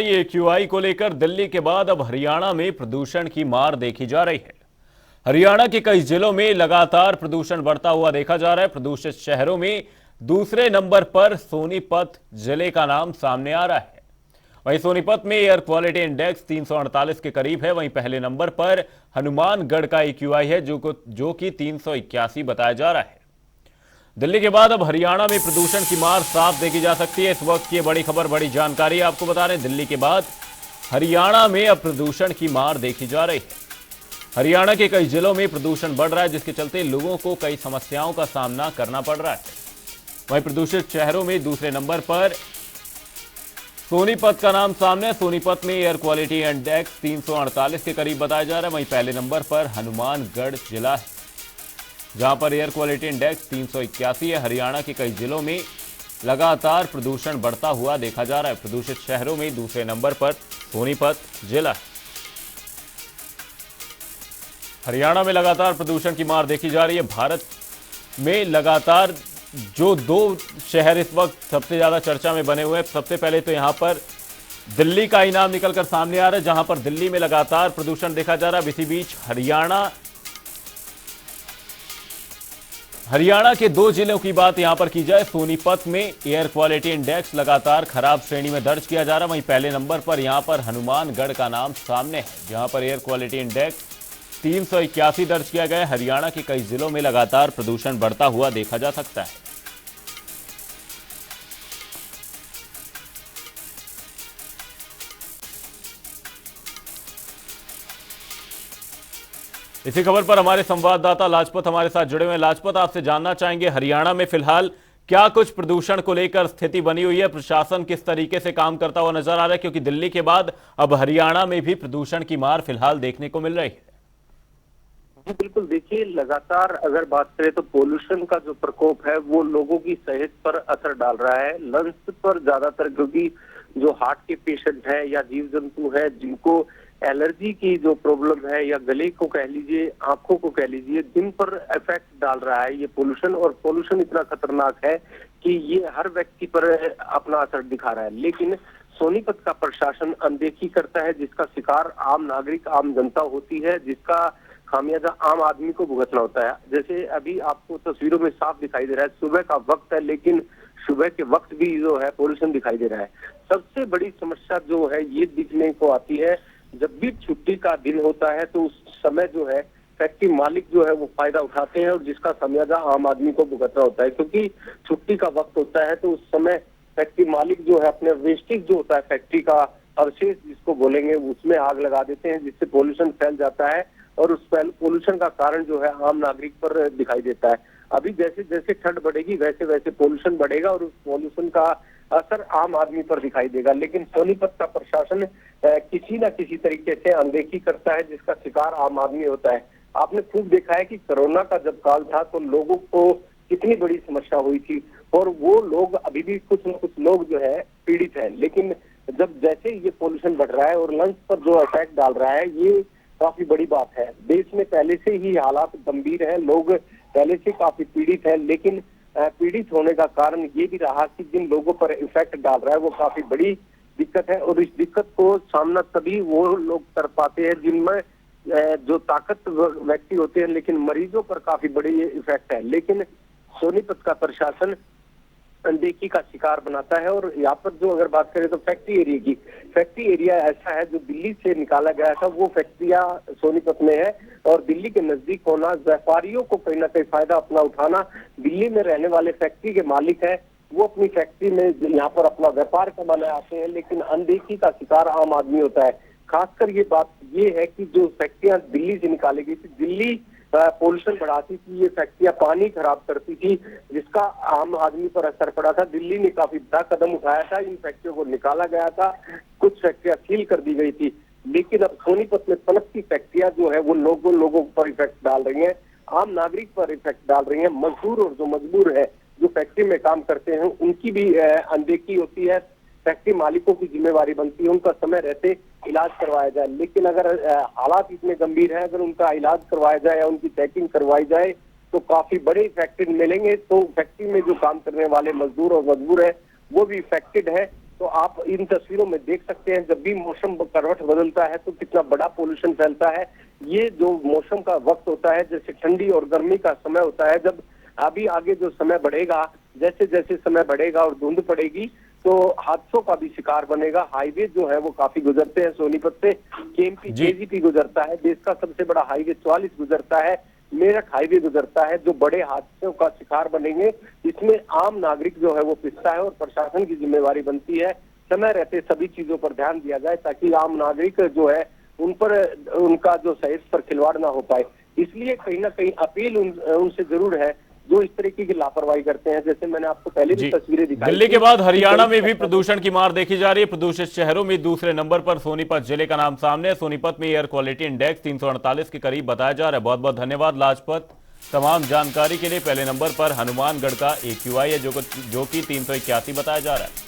AQI को लेकर दिल्ली के बाद अब हरियाणा में प्रदूषण की मार देखी जा रही है। हरियाणा के कई जिलों में लगातार प्रदूषण बढ़ता हुआ देखा जा रहा है। प्रदूषित शहरों में दूसरे नंबर पर सोनीपत जिले का नाम सामने आ रहा है। वहीं सोनीपत में एयर क्वालिटी इंडेक्स 348 के करीब है। वहीं पहले नंबर पर हनुमानगढ़ का एक्यूआई है जो कि 381 बताया जा रहा है। दिल्ली के बाद अब हरियाणा में प्रदूषण की मार साफ देखी जा सकती है। इस वक्त की बड़ी खबर, बड़ी जानकारी आपको बता रहे हैं। दिल्ली के बाद हरियाणा में अब प्रदूषण की मार देखी जा रही है। हरियाणा के कई जिलों में प्रदूषण बढ़ रहा है, जिसके चलते लोगों को कई समस्याओं का सामना करना पड़ रहा है। वहीं प्रदूषित शहरों में दूसरे नंबर पर सोनीपत का नाम सामने है। सोनीपत में एयर क्वालिटी इंडेक्स 348 के करीब बताया जा रहा है। वहीं पहले नंबर पर हनुमानगढ़ जिला है, जहां पर एयर क्वालिटी इंडेक्स 381 है। हरियाणा के कई जिलों में लगातार प्रदूषण बढ़ता हुआ देखा जा रहा है। प्रदूषित शहरों में दूसरे नंबर पर सोनीपत जिला है। हरियाणा में लगातार प्रदूषण की मार देखी जा रही है। भारत में लगातार जो दो शहर इस वक्त सबसे ज्यादा चर्चा में बने हुए हैं, सबसे पहले तो यहां पर दिल्ली का इनाम निकलकर सामने आ रहा है, जहां पर दिल्ली में लगातार प्रदूषण देखा जा रहा है। इसी बीच हरियाणा के दो जिलों की बात यहां पर की जाए। सोनीपत में एयर क्वालिटी इंडेक्स लगातार खराब श्रेणी में दर्ज किया जा रहा है। वहीं पहले नंबर पर यहां पर हनुमानगढ़ का नाम सामने है, जहां पर एयर क्वालिटी इंडेक्स 381 दर्ज किया गया है। हरियाणा के कई जिलों में लगातार प्रदूषण बढ़ता हुआ देखा जा सकता है। इसी खबर पर हमारे संवाददाता लाजपत हमारे साथ जुड़े हुए हैं। लाजपत, आपसे जानना चाहेंगे, हरियाणा में फिलहाल क्या कुछ प्रदूषण को लेकर स्थिति बनी हुई है? प्रशासन किस तरीके से काम करता हुआ नजर आ रहा है, क्योंकि दिल्ली के बाद अब हरियाणा में भी प्रदूषण की मार फिलहाल देखने को मिल रही है। जी बिल्कुल, देखिए लगातार अगर बात करें तो पोल्यूशन का जो प्रकोप है वो लोगों की सेहत पर असर डाल रहा है, लंग्स पर ज्यादातर, क्योंकि जो हार्ट के पेशेंट है या जीव जंतु है जिनको एलर्जी की जो प्रॉब्लम है या गले को कह लीजिए, आंखों को कह लीजिए, जिन पर इफेक्ट डाल रहा है ये पोल्यूशन। और पोल्यूशन इतना खतरनाक है कि ये हर व्यक्ति पर अपना असर दिखा रहा है, लेकिन सोनीपत का प्रशासन अनदेखी करता है, जिसका शिकार आम नागरिक, आम जनता होती है, जिसका खामियाजा आम आदमी को भुगतना होता है। जैसे अभी आपको तस्वीरों में साफ दिखाई दे रहा है, सुबह का वक्त है, लेकिन सुबह के वक्त भी जो है पोल्यूशन दिखाई दे रहा है। सबसे बड़ी समस्या जो है ये दिखने को आती है जब भी छुट्टी का दिन होता है, तो उस समय जो है फैक्ट्री मालिक जो है वो फायदा उठाते हैं और जिसका खामियाजा आम आदमी को भुगतना होता है। क्योंकि छुट्टी का वक्त होता है तो उस समय फैक्ट्री मालिक जो है अपने वेस्टेज जो होता है, फैक्ट्री का अवशेष जिसको बोलेंगे, उसमें आग लगा देते हैं, जिससे पोल्यूशन फैल जाता है और उस पोल्यूशन का कारण जो है आम नागरिक पर दिखाई देता है। अभी जैसे जैसे ठंड बढ़ेगी वैसे वैसे पोल्यूशन बढ़ेगा और उस पोल्यूशन का असर आम आदमी पर दिखाई देगा। लेकिन सोनीपत का प्रशासन किसी न किसी तरीके से अनदेखी करता है, जिसका शिकार आम आदमी होता है। आपने खूब देखा है कि कोरोना का जब काल था तो लोगों को कितनी बड़ी समस्या हुई थी और वो लोग अभी भी कुछ न कुछ लोग जो है पीड़ित है। लेकिन जब जैसे ये पोल्यूशन बढ़ रहा है और लंग्स पर जो इफेक्ट डाल रहा है, ये काफी बड़ी बात है। देश में पहले से ही हालात गंभीर है, लोग पहले से काफी पीड़ित है, लेकिन पीड़ित होने का कारण ये भी रहा कि जिन लोगों पर इफेक्ट डाल रहा है वो काफी बड़ी दिक्कत है। और इस दिक्कत को सामना तभी वो लोग कर पाते हैं जिनमें जो ताकत व्यक्ति होते हैं, लेकिन मरीजों पर काफी बड़ी इफेक्ट है। लेकिन सोनीपत का प्रशासन अनदेखी का शिकार बनाता है। और यहाँ पर जो अगर बात करें तो फैक्ट्री एरिया की, फैक्ट्री एरिया ऐसा है जो दिल्ली से निकाला गया था, वो फैक्ट्रिया सोनीपत में है और दिल्ली के नजदीक होना, व्यापारियों को कहीं ना कहीं फायदा अपना उठाना, दिल्ली में रहने वाले फैक्ट्री के मालिक है वो अपनी फैक्ट्री में यहाँ पर अपना व्यापार कमाने आते हैं, लेकिन अनदेखी का शिकार आम आदमी होता है। खासकर ये बात ये है कि जो फैक्ट्रियां दिल्ली से निकाली गई थी, दिल्ली पोल्यूशन बढ़ाती थी, ये फैक्ट्रियां पानी खराब करती थी, जिसका आम आदमी पर असर पड़ा था। दिल्ली ने काफी बड़ा कदम उठाया था, इन फैक्ट्रियों को निकाला गया था, कुछ फैक्ट्रियां सील कर दी गई थी। लेकिन अब सोनीपत में पनपती फैक्ट्रियां जो है वो लोगों पर इफेक्ट डाल रही हैं, आम नागरिक पर इफेक्ट डाल रही हैं। मजदूर और जो मजबूर है जो फैक्ट्री में काम करते हैं उनकी भी अनदेखी होती है। फैक्ट्री मालिकों की जिम्मेवारी बनती है उनका समय रहते इलाज करवाया जाए, लेकिन अगर हालात इतने गंभीर हैं, अगर उनका इलाज करवाया जाए या उनकी चेकिंग करवाई जाए तो काफी बड़े इफेक्टेड मिलेंगे। तो फैक्ट्री में जो काम करने वाले मजदूर और मजबूर है वो भी इफेक्टेड है। तो आप इन तस्वीरों में देख सकते हैं, जब भी मौसम करवट बदलता है तो कितना बड़ा पोल्यूशन फैलता है। ये जो मौसम का वक्त होता है, जैसे ठंडी और गर्मी का समय होता है, जब अभी आगे जो समय बढ़ेगा, जैसे जैसे समय बढ़ेगा और धुंध पड़ेगी तो हादसों का भी शिकार बनेगा। हाईवे जो है वो काफी गुजरते हैं, सोनीपत से केएमपी केजीपी गुजरता है, देश का सबसे बड़ा हाईवे 44 गुजरता है, मेरठ हाईवे गुजरता है, जो बड़े हादसों का शिकार बनेंगे। इसमें आम नागरिक जो है वो पिसता है और प्रशासन की जिम्मेवारी बनती है समय रहते सभी चीजों पर ध्यान दिया जाए, ताकि आम नागरिक जो है उन पर उनका जो सेहत पर खिलवाड़ ना हो पाए। इसलिए कहीं ना कहीं अपील उनसे जरूर है जो इस तरीके की लापरवाही करते हैं। जैसे मैंने आपको पहले भी तस्वीरें दिखाई, दिल्ली के बाद हरियाणा में भी प्रदूषण की मार देखी जा रही है। प्रदूषित शहरों में दूसरे नंबर पर सोनीपत जिले का नाम सामने है। सोनीपत में एयर क्वालिटी इंडेक्स 348 के करीब बताया जा रहा है। बहुत बहुत धन्यवाद लाजपत, तमाम जानकारी के लिए। पहले नंबर पर हनुमानगढ़ का AQI है जो कि 381 बताया जा रहा है।